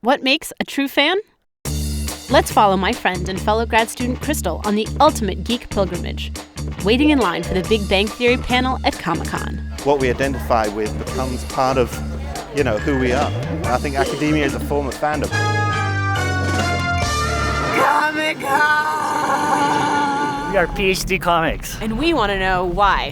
What makes a true fan? Let's follow my friend and fellow grad student Crystal on the ultimate geek pilgrimage, waiting in line for the Big Bang Theory panel at Comic-Con. What we identify with becomes part of, who we are. And I think academia is a form of fandom. Comic-Con! We are Ph.D. comics. And we want to know why.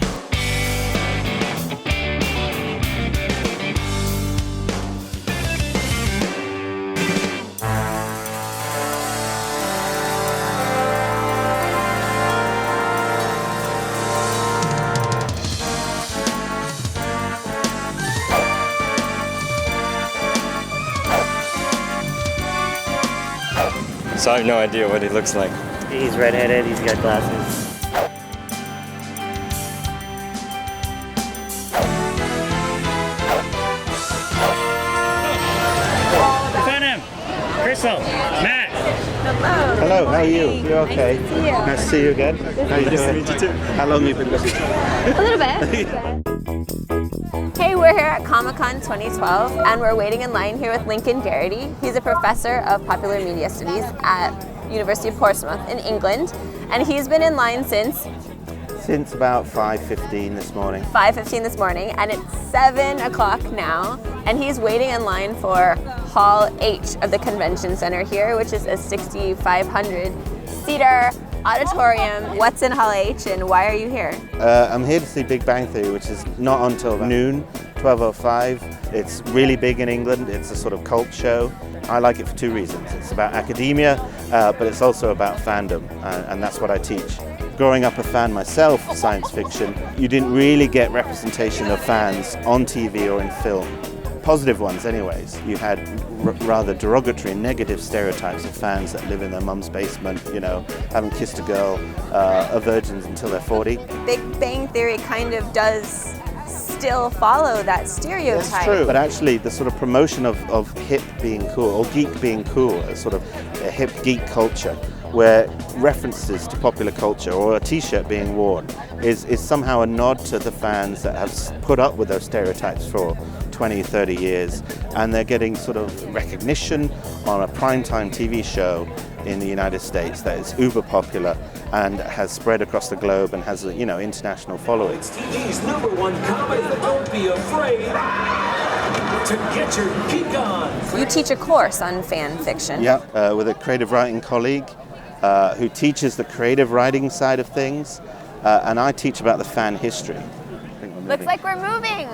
So I have no idea what he looks like. He's redheaded, he's got glasses. Found him! Crystal! Matt! Hello, how are you? You okay? Nice to see you. Nice to see you again. How you doing? Nice to meet you too. How long have you been listening? A little bit. Hey, we're here at Comic-Con 2012 and we're waiting in line here with Lincoln Garrity. He's a professor of popular media studies at University of Portsmouth in England, and he's been in line since About 5:15 this morning. 5:15 this morning, and it's 7 o'clock now, and he's waiting in line for Hall H of the Convention Center here, which is a 6,500 seater auditorium. What's in Hall H and why are you here? I'm here to see Big Bang Theory, which is not until noon, 12:05. It's really big in England. It's a sort of cult show. I like it for two reasons. It's about academia, but it's also about fandom, and that's what I teach. Growing up a fan myself of science fiction, you didn't really get representation of fans on TV or in film. Positive ones anyways. You had rather derogatory and negative stereotypes of fans that live in their mum's basement, haven't kissed a girl, are virgins until they're 40. Big Bang Theory kind of does still follow that stereotype. That's true, but actually the sort of promotion of hip being cool, or geek being cool, a sort of a hip geek culture, where references to popular culture or a t-shirt being worn is somehow a nod to the fans that have put up with those stereotypes for 20, 30 years, and they're getting sort of recognition on a primetime TV show in the United States that is uber popular and has spread across the globe and has international following. It's TV's #1 comedy. Don't be afraid to get your geek on. You teach a course on fan fiction. Yeah, with a creative writing colleague who teaches the creative writing side of things, and I teach about the fan history. Looks like we're moving.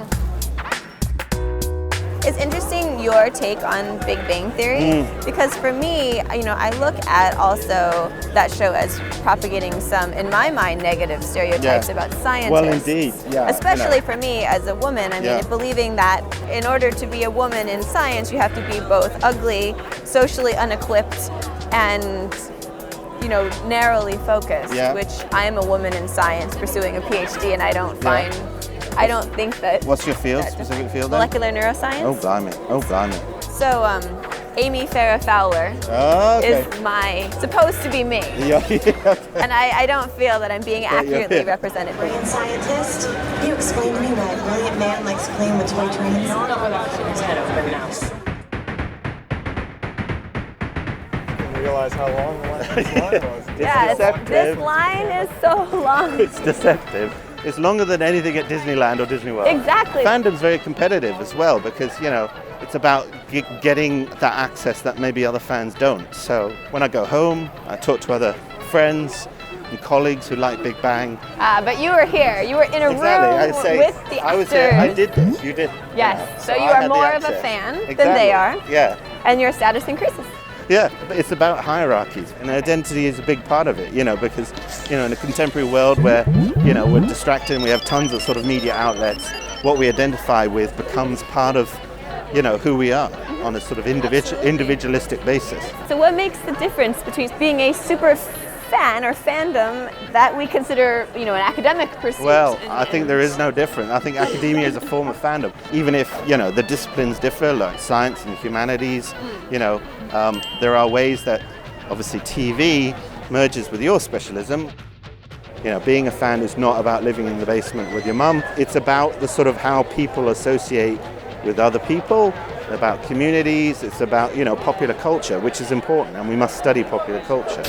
It's interesting your take on Big Bang Theory, because for me, I look at also that show as propagating some, in my mind, negative stereotypes about scientists. Well, indeed, yeah. Especially for me as a woman, believing that in order to be a woman in science, you have to be both ugly, socially unequipped, and narrowly focused, which I am a woman in science pursuing a Ph.D. and I don't think that... What's your field, specific field then? Molecular neuroscience. Oh, blimey. So, Amy Farrah Fowler is supposed to be me. And I don't feel that I'm being accurately represented. Brilliant scientist, can you explain to me why a brilliant man likes playing with toy trains? No, without shaking his head over now. Realize how long the line was. This line is so long. It's deceptive. It's longer than anything at Disneyland or Disney World. Exactly. Fandom's very competitive as well because, it's about getting that access that maybe other fans don't. So when I go home, I talk to other friends and colleagues who like Big Bang. But you were here. You were in a room with the actors. I was here. I did this. You did. Yes. So you are more of a fan than they are. Yeah. And your status increases. Yeah, but it's about hierarchies, and identity is a big part of it, because, in a contemporary world where, we're distracted and we have tons of sort of media outlets, what we identify with becomes part of, who we are on a sort of individualistic basis. So what makes the difference between being a super fan or fandom that we consider, an academic pursuit? Well, I think there is no difference. I think academia is a form of fandom. Even if, the disciplines differ, like science and humanities, there are ways that, obviously, TV merges with your specialism. Being a fan is not about living in the basement with your mum. It's about the sort of how people associate with other people about communities, it's about, popular culture, which is important, and we must study popular culture.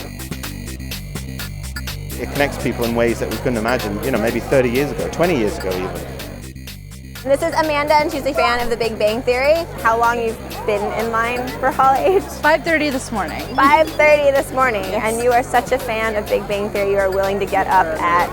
It connects people in ways that we couldn't imagine, maybe 30 years ago, 20 years ago even. This is Amanda, and she's a fan of The Big Bang Theory. How long you've been in line for Hall H? 5:30 this morning. 5:30 this morning, Yes. And you are such a fan of Big Bang Theory, you are willing to get up at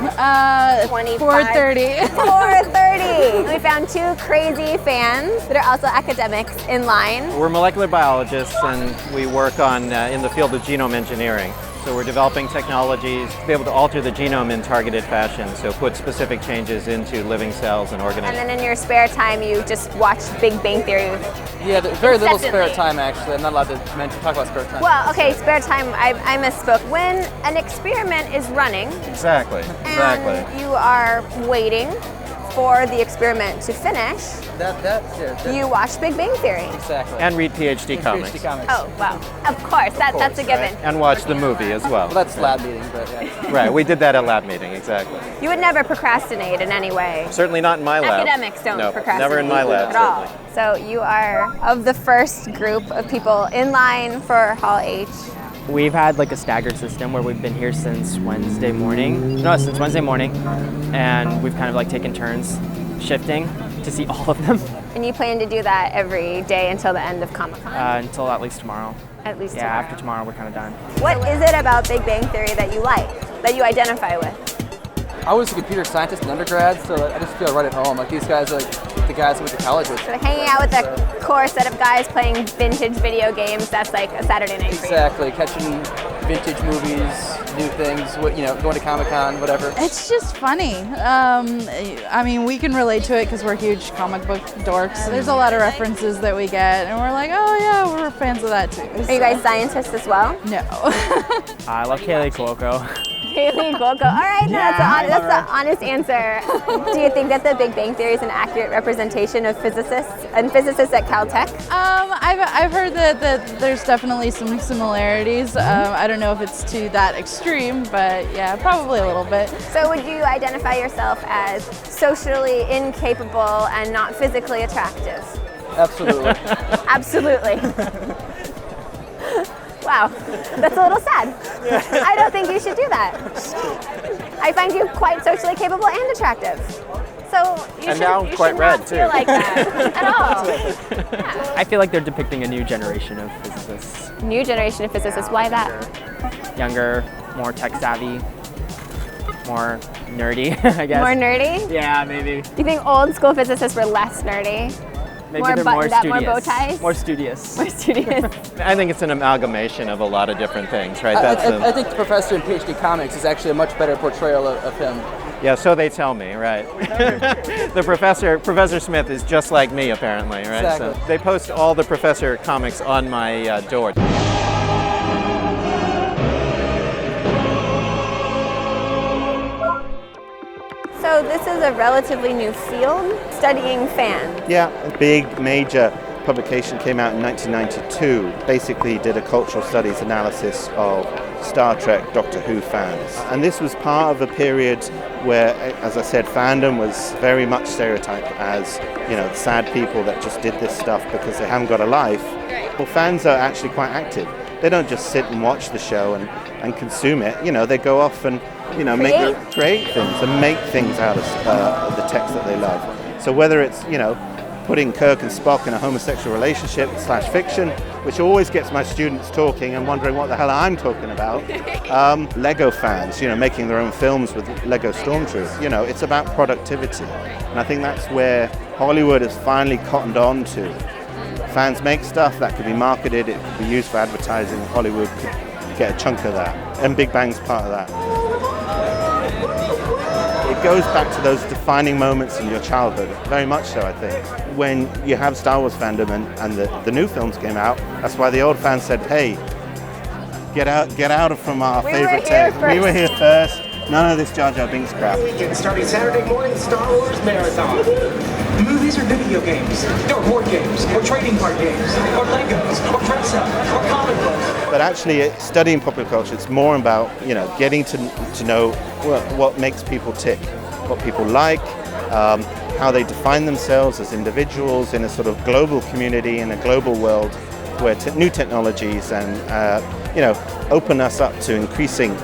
4:30. 4:30. We found two crazy fans that are also academics in line. We're molecular biologists, and we work on in the field of genome engineering. So we're developing technologies to be able to alter the genome in targeted fashion, so put specific changes into living cells and organisms. And then in your spare time, you just watch Big Bang Theory. Yeah, very little Incessantly. spare time actually. I'm not allowed to talk about spare time. Well, okay, spare time, I misspoke. When an experiment is running Exactly. and you are waiting for the experiment to finish, you watch Big Bang Theory. Exactly. And read Ph.D. comics. Ph.D. comics. Oh, wow. Of course, that's a given. And watch the movie as well. Well, that's lab meeting, but yeah. Right, we did that at lab meeting, exactly. You would never procrastinate in any way. Certainly not in my lab. Academics don't No, procrastinate never in my lab, at all. certainly. So you are of the first group of people in line for Hall H. We've had like a staggered system where we've been here since Wednesday morning. No, since Wednesday morning. And we've kind of like taken turns shifting to see all of them. And you plan to do that every day until the end of Comic-Con? Until at least tomorrow. At least Yeah, tomorrow. after tomorrow we're kind of done. What is it about Big Bang Theory that you like, that you identify with? I was a computer scientist in undergrad, so I just feel right at home. Like these guys are like the guys I went to college with. So hanging out with a core set of guys playing vintage video games, that's like a Saturday night for you. Exactly, catching vintage movies, new things, going to Comic-Con, whatever. It's just funny. I mean, we can relate to it because we're huge comic book dorks. There's a lot of references that we get, and we're like, oh yeah, we're fans of that too. Are you guys scientists as well? No. I love Kaylee Cuoco. Kaylee Cuoco. All right, no, that's the honest answer. Do you think that The Big Bang Theory is an accurate representation of physicists and physicists at Caltech? I've heard that there's definitely some similarities. I don't know if it's to that extreme, but yeah, probably a little bit. So would you identify yourself as socially incapable and not physically attractive? Absolutely. Absolutely. Wow, that's a little sad. I don't think you should do that. I find you quite socially capable and attractive. So you And now should quite not red, feel too. like that at all. I feel like they're depicting a new generation of physicists. New generation of physicists, why that? Younger, more tech savvy, more nerdy, I guess. More nerdy? Yeah, maybe. Do you think old school physicists were less nerdy? Maybe More they're more buttoned up, studious. more bow ties? More studious. More studious. I think it's an amalgamation of a lot of different things, right? I think the professor in Ph.D. comics is actually a much better portrayal of him. Yeah, so they tell me, right? The Professor Smith is just like me, apparently, right? Exactly. So they post all the Professor comics on my door. So this is a relatively new field, studying fans. Yeah, a big major publication came out in 1992, basically did a cultural studies analysis of Star Trek, Doctor Who fans. And this was part of a period where, as I said, fandom was very much stereotyped as, sad people that just did this stuff because they haven't got a life. Well, fans are actually quite active. They don't just sit and watch the show and consume it. They go off and create things and make things out of the text that they love. So whether it's, putting Kirk and Spock in a homosexual relationship / fiction, which always gets my students talking and wondering what the hell I'm talking about. Lego fans, making their own films with Lego Stormtroopers. It's about productivity. And I think that's where Hollywood has finally cottoned on to. Fans make stuff that could be marketed, it could be used for advertising. Hollywood could get a chunk of that. And Big Bang's part of that. It goes back to those defining moments in your childhood, very much so, I think. When you have Star Wars fandom and the new films came out, that's why the old fans said, hey, get out from our favorite text. We were here first. None of this Jar Jar Binks crap. Weekend starting Saturday morning, Star Wars Marathon. Movies or video games, or board games, or trading card games, or Legos, or dress up, or comic books. But actually, studying popular culture, it's more about, getting to know what makes people tick, what people like, how they define themselves as individuals in a sort of global community, in a global world where new technologies and, open us up to increasing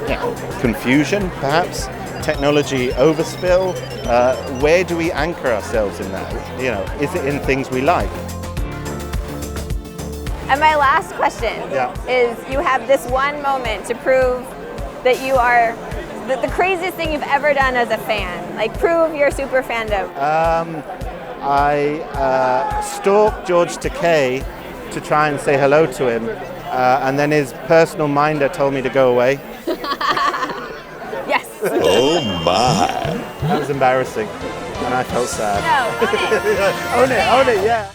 confusion, perhaps, technology overspill. Where do we anchor ourselves in that? Is it in things we like? And my last question is, you have this one moment to prove that you are the craziest thing you've ever done as a fan. Like, prove your super fandom. I stalked George Takei to try and say hello to him, and then his personal minder told me to go away. Yes. Oh my. That was embarrassing, and I felt sad. No, own it. Own it, yeah.